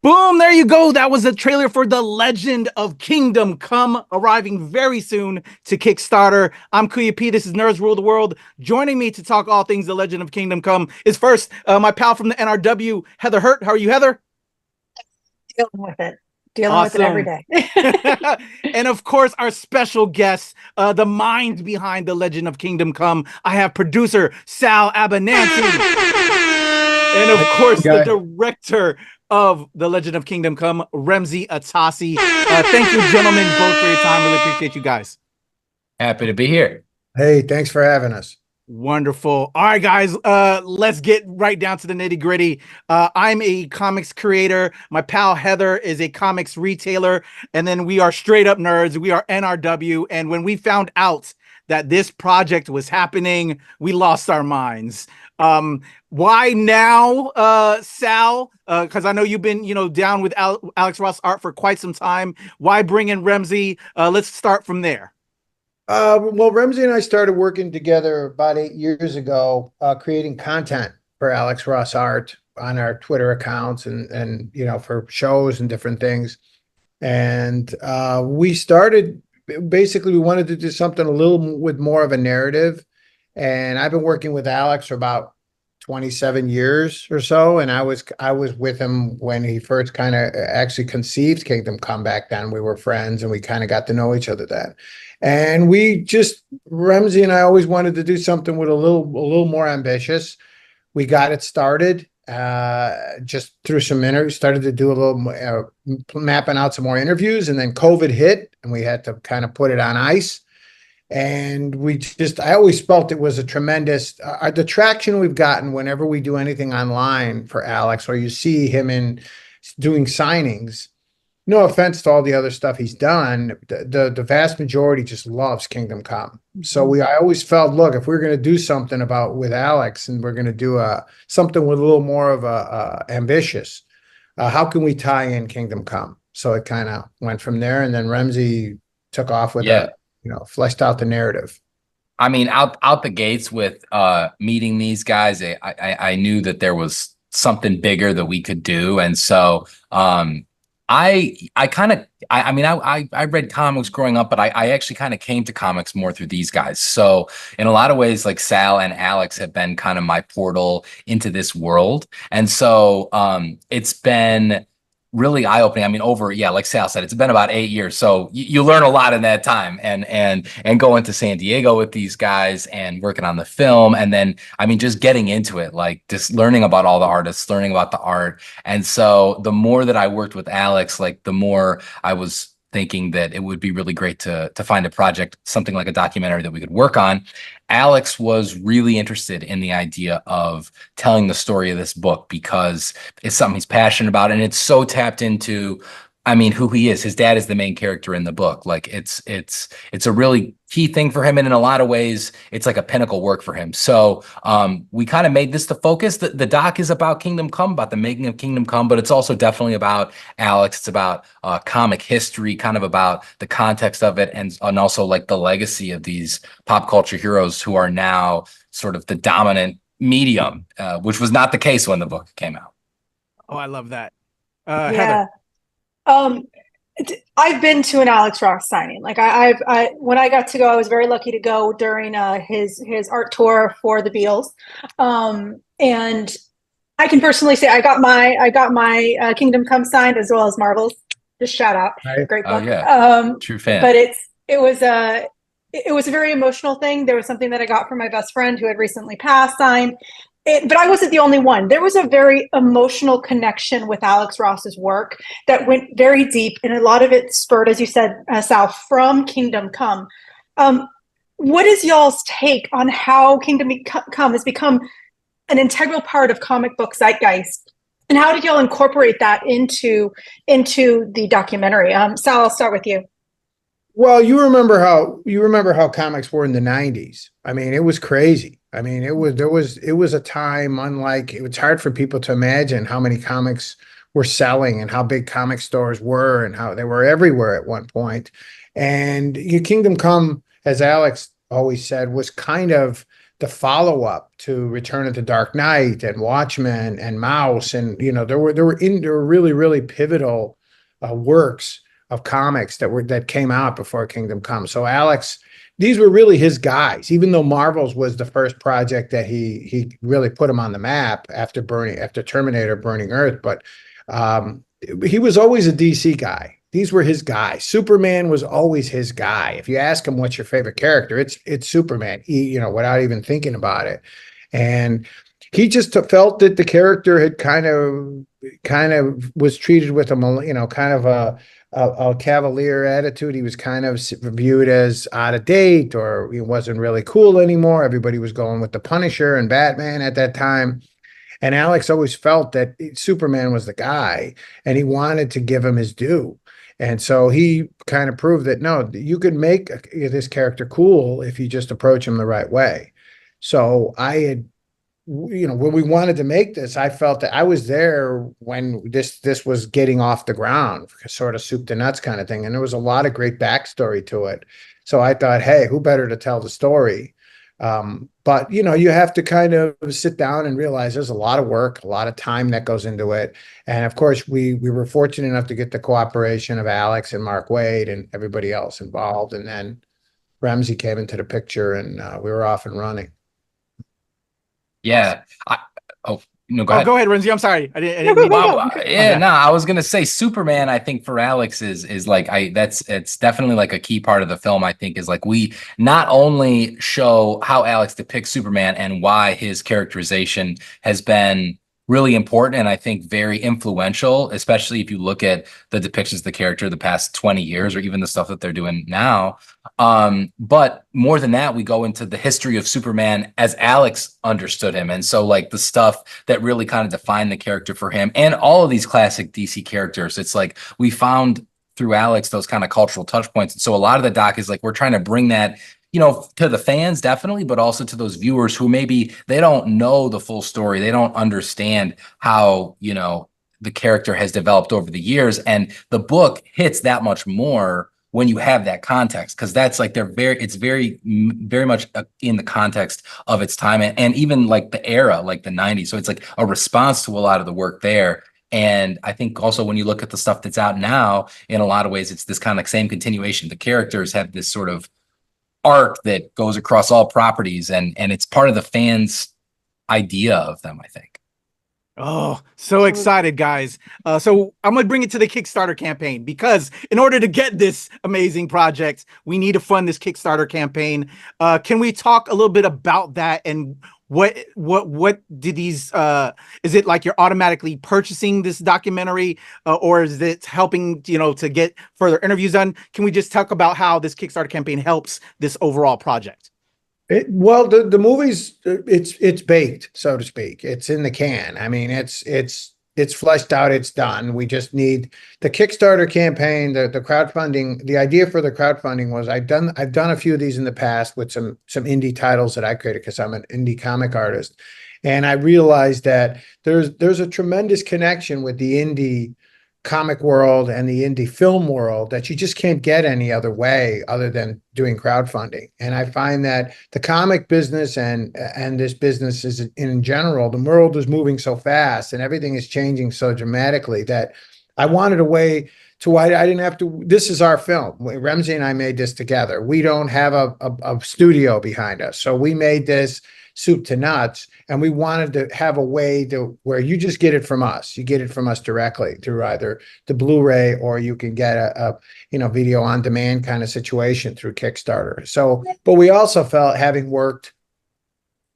Boom, there you go. That was a trailer for The Legend of Kingdom Come, arriving very soon to Kickstarter. I'm Kuya P. This is Nerds Rule the World. Joining me to talk all things The Legend of Kingdom Come is first my pal from the NRW, Heather Hurt. How are you, Heather? Dealing with it. Dealing with it every Awesome. day. And of course, our special guest, the mind behind The Legend of Kingdom Come. I have producer Sal Abbinanti. And of course, the director of The Legend of Kingdom Come, Remsy Atassi. Thank you, gentlemen, both for your time. Really appreciate you guys. Happy to be here. Hey, thanks for having us. Wonderful. All right, guys, let's get right down to the nitty gritty. I'm a comics creator. My pal Heather is a comics retailer. And then we are straight up nerds. We are NRW. And when we found out that this project was happening, we lost our minds. Why now, Sal? Because I know you've been, down with Alex Ross art for quite some time. Why bring in Remsy? Let's start from there. Well, Remsy and I started working together about 8 years ago, creating content for Alex Ross art on our Twitter accounts and for shows and different things. And we started, basically, we wanted to do something a little with more of a narrative. And I've been working with Alex for about 27 years or so, and I was with him when he first kind of actually conceived Kingdom Come. Back then we were friends and we kind of got to know each other then. And Remsy and I always wanted to do something with a little more ambitious. We got it started just through some interviews, started to do a little mapping out some more interviews, and then COVID hit and we had to kind of put it on ice. And I always felt it was a tremendous, the traction we've gotten whenever we do anything online for Alex, or you see him doing signings. No offense to all the other stuff he's done, the vast majority just loves Kingdom Come. So I always felt, look, if we're going to do something with Alex, and we're going to do something with a little more of ambitious, how can we tie in Kingdom Come? So it kind of went from there, and then Remsy took off with fleshed out the narrative. I mean, out the gates with meeting these guys, I knew that there was something bigger that we could do, and so I read comics growing up, but I actually kind of came to comics more through these guys. So in a lot of ways, like Sal and Alex have been kind of my portal into this world, and so it's been really eye-opening. I mean, like Sal said, it's been about 8 years. So you learn a lot in that time, and going to San Diego with these guys and working on the film. And then, I mean, just getting into it, like just learning about all the artists, learning about the art. And so the more that I worked with Alex, like the more I was thinking that it would be really great to find a project, something like a documentary that we could work on. Alex was really interested in the idea of telling the story of this book because it's something he's passionate about, and it's so tapped into, I mean, who he is. His dad is the main character in the book. Like it's a really key thing for him. And in a lot of ways, it's like a pinnacle work for him. So we kind of made this the focus. The doc is about Kingdom Come, about the making of Kingdom Come, but it's also definitely about Alex. It's about comic history, kind of about the context of it, and also like the legacy of these pop culture heroes who are now sort of the dominant medium, which was not the case when the book came out. Oh, I love that. Yeah. Heather. I've been to an Alex Ross signing. Like when I got to go, I was very lucky to go during his art tour for the Beatles. And I can personally say I got my Kingdom Come signed, as well as Marvel's. Just shout out, great book. Yeah. True fan. But it was a very emotional thing. There was something that I got from my best friend who had recently passed signed. But I wasn't the only one. There was a very emotional connection with Alex Ross's work that went very deep, and a lot of it spurred, as you said, Sal, from Kingdom Come. What is y'all's take on how Kingdom Come has become an integral part of comic book zeitgeist, and how did y'all incorporate that into the documentary? Sal, I'll start with you. Well, you remember how comics were in the 90s. I mean, it was crazy. I mean, it was a time unlike, it was hard for people to imagine how many comics were selling and how big comic stores were and how they were everywhere at one point. And Kingdom Come, as Alex always said, was kind of the follow-up to Return of the Dark Knight and Watchmen and Mouse, and there were really, really pivotal works of comics that came out before Kingdom Come. So Alex, these were really his guys, even though Marvel's was the first project that he really put him on the map after Terminator Burning Earth. But he was always a DC guy. These were his guys. Superman was always his guy. If you ask him what's your favorite character, it's Superman. Without even thinking about it. And he just felt that the character had kind of was treated with kind of a cavalier attitude. He was kind of viewed as out of date, or he wasn't really cool anymore. Everybody was going with the Punisher and Batman at that time. And Alex always felt that Superman was the guy, and he wanted to give him his due. And so he kind of proved that, no, you can make this character cool if you just approach him the right way. So I had, when we wanted to make this, I felt that I was there when this was getting off the ground, sort of soup to nuts kind of thing. And there was a lot of great backstory to it. So I thought, hey, who better to tell the story? But you have to kind of sit down and realize there's a lot of work, a lot of time that goes into it. And of course, we were fortunate enough to get the cooperation of Alex and Mark Waid and everybody else involved. And then Remsy came into the picture, and we were off and running. Yeah. Go ahead. Go ahead, Remsy. I'm sorry. I didn't mean yeah, no, I was gonna say Superman, I think for Alex is like it's definitely like a key part of the film. I think is like we not only show how Alex depicts Superman and why his characterization has been really important and I think very influential, especially if you look at the depictions of the character the past 20 years or even the stuff that they're doing now. But more than that, we go into the history of Superman as Alex understood him. And so like the stuff that really kind of defined the character for him and all of these classic DC characters, it's like we found through Alex those kind of cultural touch points. And so a lot of the doc is like we're trying to bring that to the fans, definitely, but also to those viewers who maybe they don't know the full story. They don't understand how, the character has developed over the years. And the book hits that much more when you have that context, because that's like it's very, very much in the context of its time and even like the era, like the 90s. So it's like a response to a lot of the work there. And I think also when you look at the stuff that's out now, in a lot of ways, it's this kind of same continuation. The characters have this sort of arc that goes across all properties, and it's part of the fans' idea of them, I think. Oh, so excited, guys. So I'm going to bring it to the Kickstarter campaign, because in order to get this amazing project, we need to fund this Kickstarter campaign. Can we talk a little bit about that, and what did these, is it like you're automatically purchasing this documentary, or is it helping, to get further interviews done? Can we just talk about how this Kickstarter campaign helps this overall project? Well, the movie's it's baked, so to speak. It's in the can. I mean, it's fleshed out. It's done. We just need the Kickstarter campaign, the crowdfunding. The idea for the crowdfunding was I've done a few of these in the past with some indie titles that I created because I'm an indie comic artist, and I realized that there's a tremendous connection with the indie comic world and the indie film world that you just can't get any other way other than doing crowdfunding. And I find that the comic business and this business is in general, the world is moving so fast and everything is changing so dramatically that I wanted a way to I didn't have to. This is our film. Remsy and I made this together. We don't have a studio behind us, so we made this soup to nuts, and we wanted to have a way where you just get it from us. You get it from us directly through either the Blu-ray, or you can get a video on demand kind of situation through Kickstarter. So, but we also felt, having worked,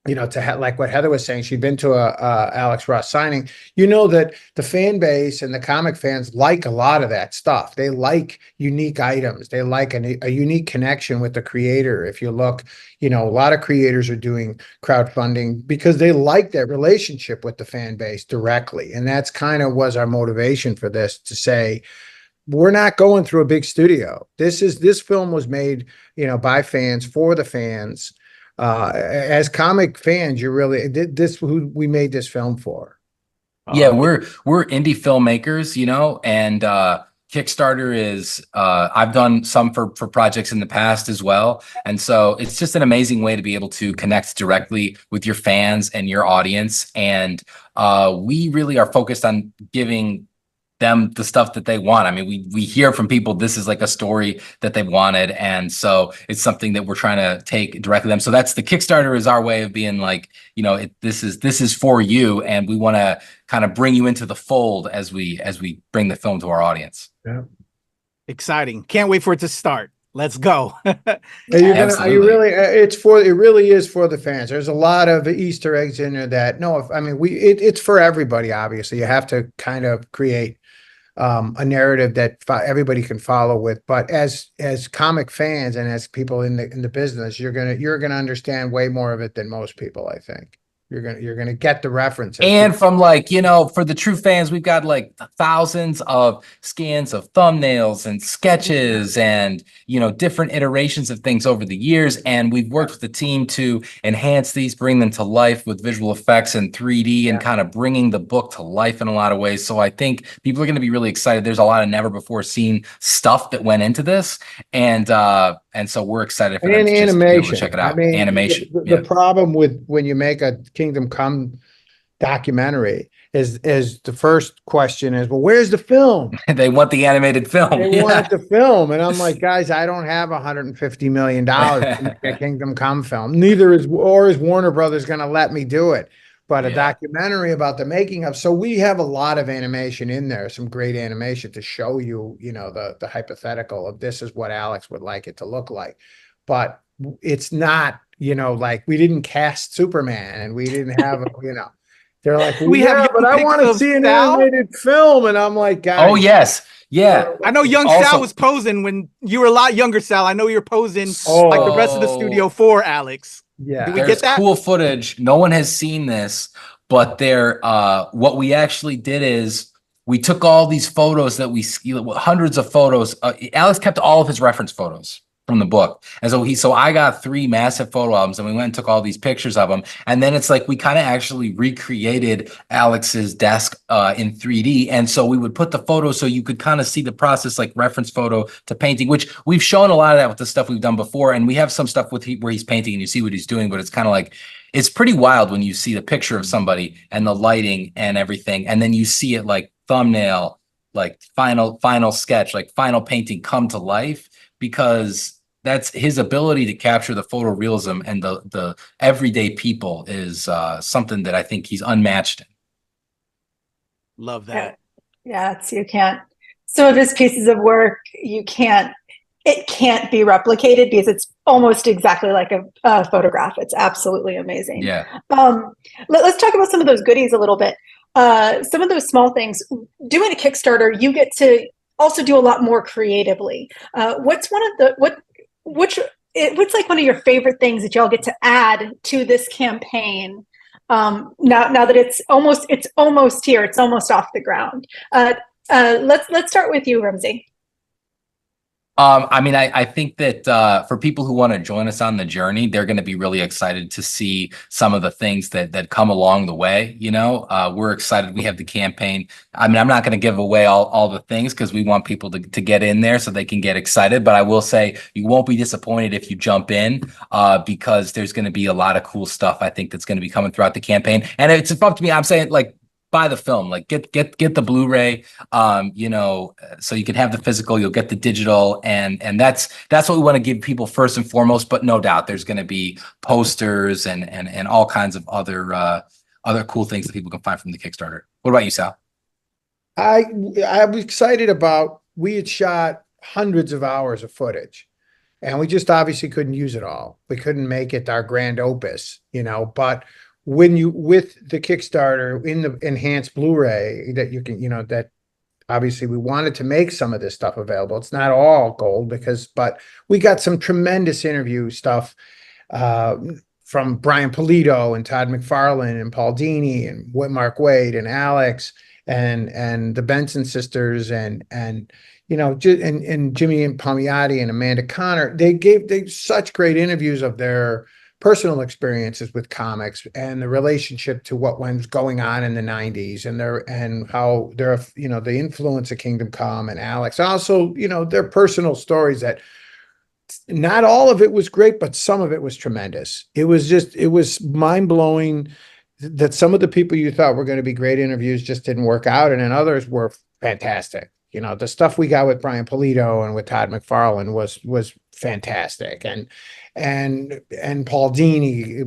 like what Heather was saying, she'd been to a Alex Ross signing, that the fan base and the comic fans like a lot of that stuff. They like unique items. They like a unique connection with the creator. If you look, a lot of creators are doing crowdfunding because they like that relationship with the fan base directly. And that's kind of was our motivation for this, to say, we're not going through a big studio. This film was made, by fans for the fans. As comic fans, you're really who we made this film for. Yeah, we're indie filmmakers, and Kickstarter is I've done some for projects in the past as well. And so it's just an amazing way to be able to connect directly with your fans and your audience. And we really are focused on giving them the stuff that they want. I mean, we hear from people, this is like a story that they wanted. And so it's something that we're trying to take directly to them. So that's the Kickstarter is our way of being like, you know, this is for you. And we want to kind of bring you into the fold as we bring the film to our audience. Yeah. Exciting. Can't wait for it to start. Let's go. Are you really, it really is for the fans. There's a lot of Easter eggs in there that, it's for everybody. Obviously you have to kind of create a narrative that everybody can follow with, but as comic fans and as people in the business, you're gonna understand way more of it than most people. I think you're gonna get the references. And from like, you know, for the true fans, we've got like thousands of scans of thumbnails and sketches and, you know, different iterations of things over the years. And we've worked with the team to enhance these, bring them to life with visual effects and 3D and kind of bringing the book to life in a lot of ways. So I think people are going to be really excited. There's a lot of never before seen stuff that went into this. And so we're excited for them to just be able to check it out. I mean, animation. The problem with when you make a Kingdom Come documentary is the first question is, well, where's the film? They want the animated film. They want the film. And I'm like, guys, I don't have $150 million to make a Kingdom Come film. Neither is Warner Brothers going to let me do it. But a documentary about the making of, so we have a lot of animation in there, some great animation to show you, you know, the hypothetical of this is what Alex would like it to look like. But it's not, you know, like we didn't cast Superman and we didn't have, you know, they're like, but I want to see an animated film. And I'm like, guys. Oh, yes. Yeah. I know young Sal was posing when you were a lot younger, Sal. I know you're posing like the rest of the studio for Alex. Yeah. Did we get that? Cool footage. No one has seen this, but what we actually did is we took all these photos that hundreds of photos. Alex kept all of his reference photos from the book. And so I got 3 massive photo albums and we went and took all these pictures of them. And then it's like, we kind of actually recreated Alex's desk in 3D. And so we would put the photos so you could kind of see the process, like reference photo to painting, which we've shown a lot of that with the stuff we've done before. And we have some stuff where he's painting and you see what he's doing, but it's kind of like, it's pretty wild when you see the picture of somebody and the lighting and everything. And then you see it like thumbnail, like final sketch, like final painting come to life, because that's his ability to capture the photorealism and the everyday people is something that I think he's unmatched in. Love that. Yeah, you can't. Some of his pieces of work, it can't be replicated because it's almost exactly like a photograph. It's absolutely amazing. Yeah. Let's talk about some of those goodies a little bit. Some of those small things. Doing a Kickstarter, you get to also do a lot more creatively. What's like one of your favorite things that y'all get to add to this campaign? Now that it's almost here, it's almost off the ground. Let's start with you, Remsy. I mean, I think that for people who want to join us on the journey, they're going to be really excited to see some of the things that come along the way. You know, we're excited. We have the campaign. I mean, I'm not going to give away all the things because we want people to get in there so they can get excited. But I will say you won't be disappointed if you jump in because there's going to be a lot of cool stuff, I think, that's going to be coming throughout the campaign. And it's up to me. I'm saying, like, buy the film, like get the Blu-ray, you know, so you can have the physical, you'll get the digital, and that's what we want to give people first and foremost. But no doubt there's going to be posters and all kinds of other cool things that people can find from the Kickstarter. What about you, Sal? I'm excited about, we had shot hundreds of hours of footage and we just obviously couldn't use it all. We couldn't make it our grand opus, you know, but with the Kickstarter in the enhanced Blu-ray that you can, you know, that obviously we wanted to make some of this stuff available. It's not all gold but we got some tremendous interview stuff from Brian Polito and Todd McFarlane and Paul Dini and Mark Waid and Alex and the Benson sisters and you know, and Jimmy and Palmiotti and Amanda Connor. They gave such great interviews of their personal experiences with comics and the relationship to what was going on in the 90s and how they're, the influence of Kingdom Come and Alex. Also, their personal stories that not all of it was great, but some of it was tremendous. It was mind blowing that some of the people you thought were going to be great interviews just didn't work out. And then others were fantastic. The stuff we got with Brian Pulido and with Todd McFarlane was fantastic. And Paul Dini,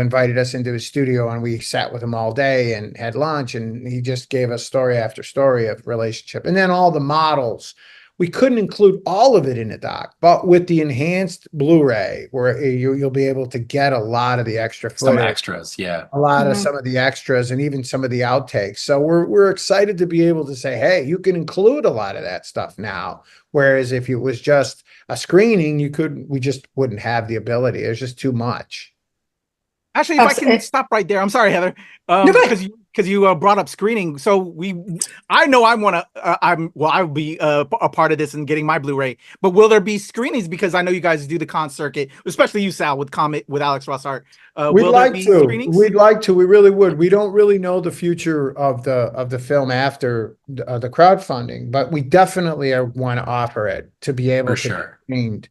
invited us into his studio and we sat with him all day and had lunch, and he just gave us story after story of relationship. And then all the models, we couldn't include all of it in the doc, but with the enhanced Blu-ray, where you'll be able to get a lot of the extra footage, some extras, yeah, a lot of some of the extras, and even some of the outtakes. So we're excited to be able to say, hey, you can include a lot of that stuff now. Whereas if it was just a screening, we just wouldn't have the ability. There's just too much. Actually, if I can stop right there, I'm sorry, Heather, because you brought up screening. So I know I want to. I'll be a part of this and getting my Blu-ray. But will there be screenings? Because I know you guys do the con circuit, especially you, Sal, with Alex Ross Art. We'd like to. We'd like to. We really would. We don't really know the future of the film after the crowdfunding, but we definitely want to offer it to be able to be screened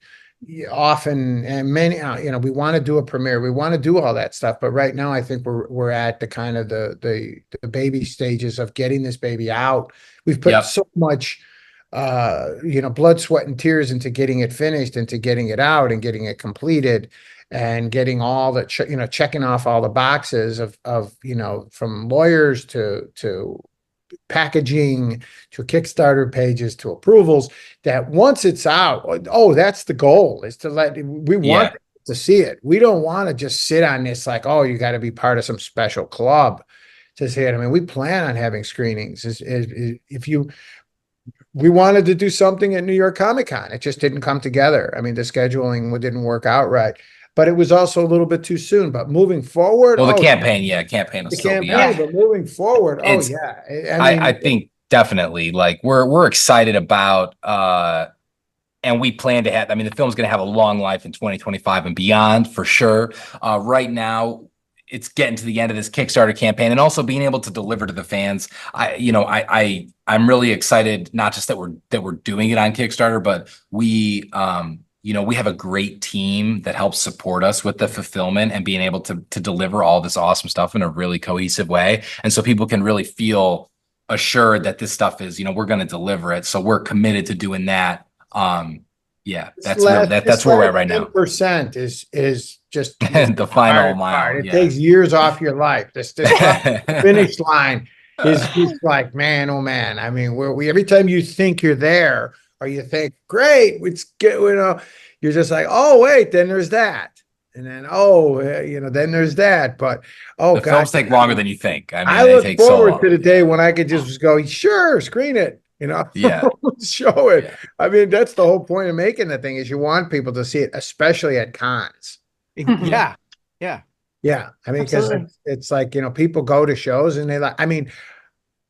often, and many, we want to do a premiere, we want to do all that stuff, but right now I think we're at the kind of the baby stages of getting this baby out. We've put so much blood, sweat, and tears into getting it finished, into getting it out and getting it completed, and getting all the checking off all the boxes of from lawyers to packaging to Kickstarter pages to approvals, that once it's out, that's the goal, is to we want to see it. We don't want to just sit on this like, you got to be part of some special club to see it. I mean, we plan on having screenings. We wanted to do something at New York Comic Con. It just didn't come together. I mean, the scheduling didn't work out right. But it was also a little bit too soon. But moving forward, the campaign will still be out. But moving forward, I think definitely, like we're excited about, and we plan to have. I mean, the film's going to have a long life in 2025 and beyond for sure. Right now, it's getting to the end of this Kickstarter campaign, and also being able to deliver to the fans. I'm really excited, not just that we're doing it on Kickstarter, but we have a great team that helps support us with the fulfillment and being able to deliver all this awesome stuff in a really cohesive way. And so people can really feel assured that this stuff is, we're going to deliver it. So we're committed to doing that. That's where we're at right now. 10% is just the final mile. It takes years off your life. This finish line is just like, man, oh man. I mean, we every time you think you're there, or you think, great, you're just like, oh wait, then there's that, and then then there's that. But the films take longer than you think. I mean, I look forward to the day when I could just go, sure, screen it, show it. Yeah. I mean, that's the whole point of making the thing, is you want people to see it, especially at cons. Yeah. I mean, because it's like, people go to shows and they like. I mean,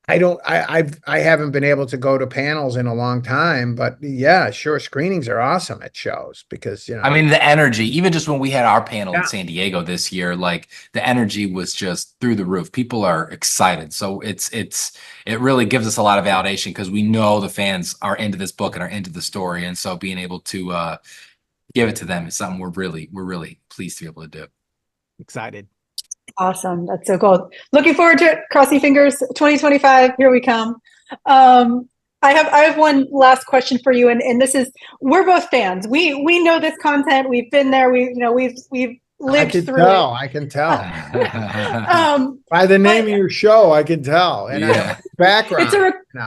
I haven't been able to go to panels in a long time, but yeah, sure. Screenings are awesome at shows because, I mean, the energy, even just when we had our panel in San Diego this year, like the energy was just through the roof. People are excited. So it really gives us a lot of validation, because we know the fans are into this book and are into the story. And so being able to give it to them is something we're really pleased to be able to do. Excited. Awesome. That's so cool. Looking forward to it. Crossing fingers. 2025. Here we come. I have one last question for you. And this is, we're both fans. We know this content. We've been there. We've lived through it. I can tell. By the name of your show, I can tell. And background.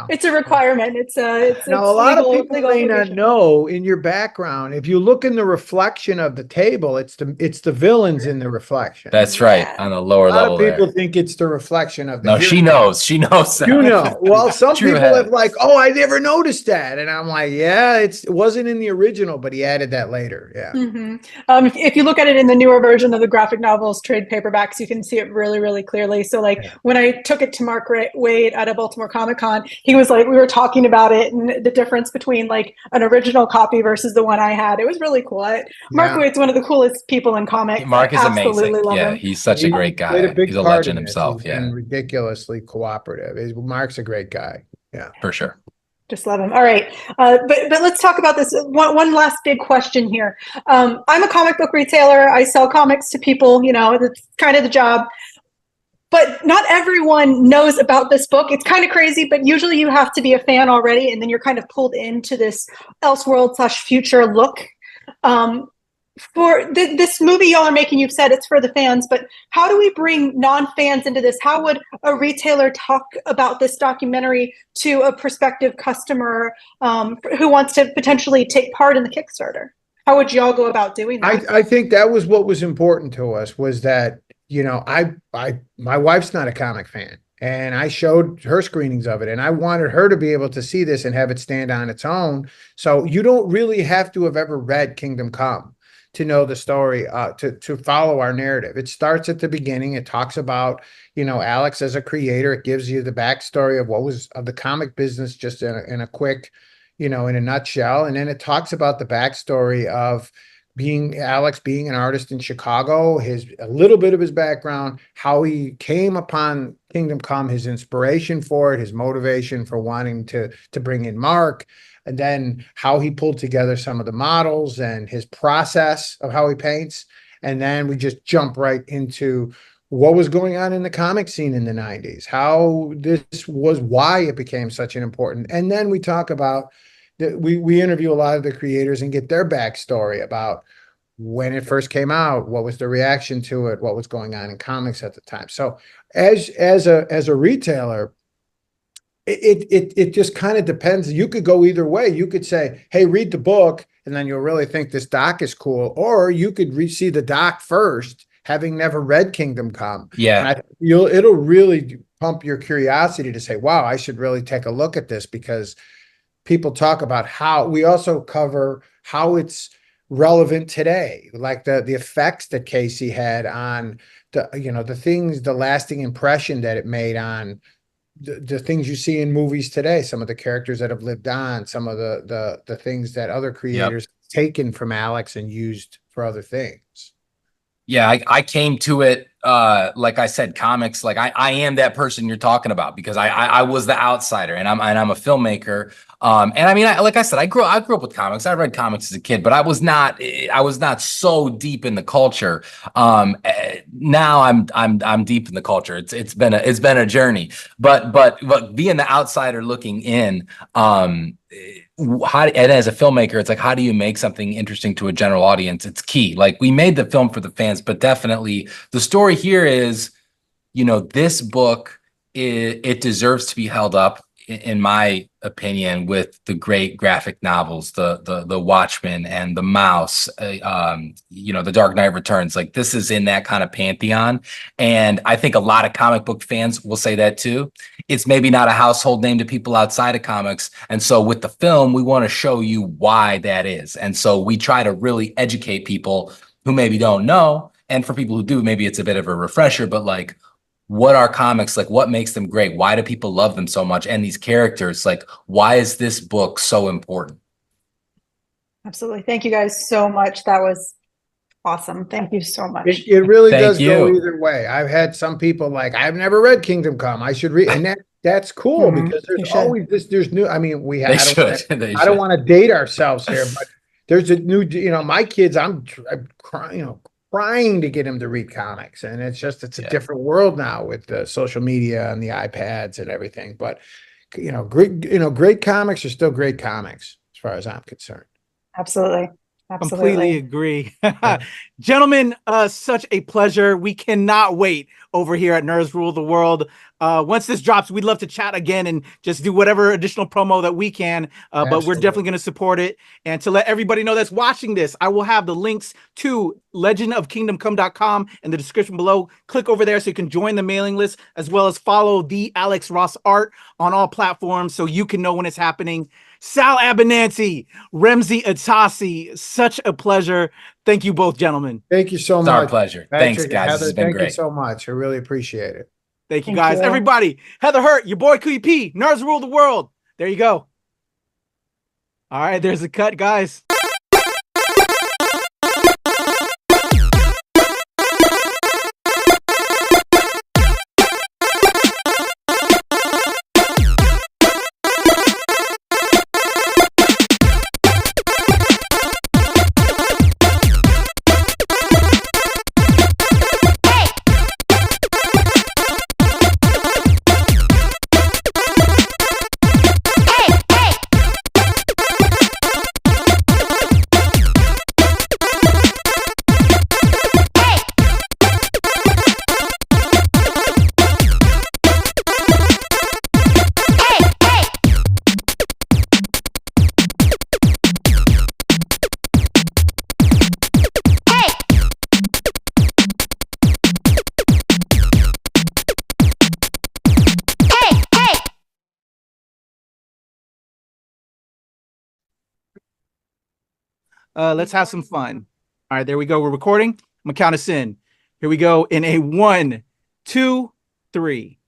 It's a requirement. It's a lot of people may not know in your background. If you look in the reflection of the table, it's the villains in the reflection. That's right, on the lower level. A lot of people think it's the reflection of the. No, she knows. She knows. You know. Well, some people have like, I never noticed that, and I'm like, it wasn't in the original, but he added that later. Yeah. Mm-hmm. If you look at it in the newer version of the graphic novels trade paperbacks, you can see it really, really clearly. So when I took it to Mark Waid out of Baltimore Comic Con. He was like, we were talking about it and the difference between like an original copy versus the one I had. It was really cool. Mark Waid's one of the coolest people in comics. Mark is amazing. Love Yeah, him. he's such a great Played a guy. big He's a part legend in this. himself. He's Yeah, been ridiculously cooperative. Mark's a great guy. Yeah, for sure. Just love him. All right. But let's talk about this. One last big question here. I'm a comic book retailer. I sell comics to people, you know, it's kind of the job. But not everyone knows about this book. It's kind of crazy, but usually you have to be a fan already, and then you're kind of pulled into this Elseworld/future look. For this movie y'all are making, you've said it's for the fans, but how do we bring non-fans into this? How would a retailer talk about this documentary to a prospective customer who wants to potentially take part in the Kickstarter? How would y'all go about doing that? I think that was what was important to us, was that, you know, my wife's not a comic fan, and I showed her screenings of it, and I wanted her to be able to see this and have it stand on its own. So you don't really have to have ever read Kingdom Come to know the story, to follow our narrative. It starts at the beginning. It talks about, you know, Alex as a creator. It gives you the backstory of what was of the comic business, just in a quick, you know, in a nutshell. And then it talks about the backstory of Alex being an artist in Chicago, a little bit of his background, how he came upon Kingdom Come, his inspiration for it, his motivation for wanting to bring in Mark, and then how he pulled together some of the models and his process of how he paints. And then we just jump right into what was going on in the comic scene in the 90s, how this was, why it became such an important. And then we talk about we interview a lot of the creators and get their backstory about when it first came out, what was the reaction to it, what was going on in comics at the time. So as a retailer, it just kind of depends. You could go either way. You could say, hey, read the book, and then you'll really think this doc is cool. Or you could see the doc first, having never read Kingdom Come. Yeah. And it'll really pump your curiosity to say, wow, I should really take a look at this, because people talk about how we also cover how it's relevant today, like the effects that Casey had on the lasting impression that it made on the things you see in movies today, some of the characters that have lived on, some of the things that other creators taken from Alex and used for other things. Yeah, I came to it, like I said, comics, like I am that person you're talking about, because I was the outsider, and I'm a filmmaker. And I mean, like I said, I grew up with comics. I read comics as a kid, but I was not so deep in the culture. Now I'm deep in the culture. It's been a journey, but being the outsider looking in, and as a filmmaker, it's like, how do you make something interesting to a general audience? It's key. Like, we made the film for the fans, but definitely the story here is, you know, this book, it deserves to be held up, in my opinion, with the great graphic novels, the Watchmen and the Mouse, you know, the Dark Knight Returns. Like, this is in that kind of pantheon, and I think a lot of comic book fans will say that too. It's maybe not a household name to people outside of comics, and so with the film, we want to show you why that is, and so we try to really educate people who maybe don't know, and for people who do, maybe it's a bit of a refresher, but like, what are comics like? What makes them great? Why do people love them so much? And these characters, like, why is this book so important? Absolutely. Thank you guys so much. That was awesome. Thank you so much. It really does go either way. I've had some people like, I've never read Kingdom Come, I should read, and that's cool, because there's always there's new. I mean, I don't want to date ourselves here, but there's a new, you know, my kids, I'm trying to get him to read comics, and it's a different world now with the social media and the iPads and everything. But great comics are still great comics as far as I'm concerned. Absolutely. Completely agree. Gentlemen, such a pleasure. We cannot wait over here at Nerds Rule the World. Once this drops, we'd love to chat again and just do whatever additional promo that we can. But we're definitely going to support it. And to let everybody know that's watching this, I will have the links to legendofkingdomcome.com in the description below. Click over there so you can join the mailing list, as well as follow the Alex Ross Art on all platforms so you can know when it's happening. Sal Abbinanti, Remsy Atassi, such a pleasure. Thank you both, gentlemen. Thank you so much. It's our pleasure. Patrick, Thanks, guys. Heather, This has been great. Thank you so much. I really appreciate it. Thank you, Thank guys. you. Everybody, Heather Hurt, your boy QEP, Nerds Rule the World. There you go. All right, there's a cut, guys. Let's have some fun. All right, there we go. We're recording. I'm gonna count us in. Here we go in a 1, 2, 3.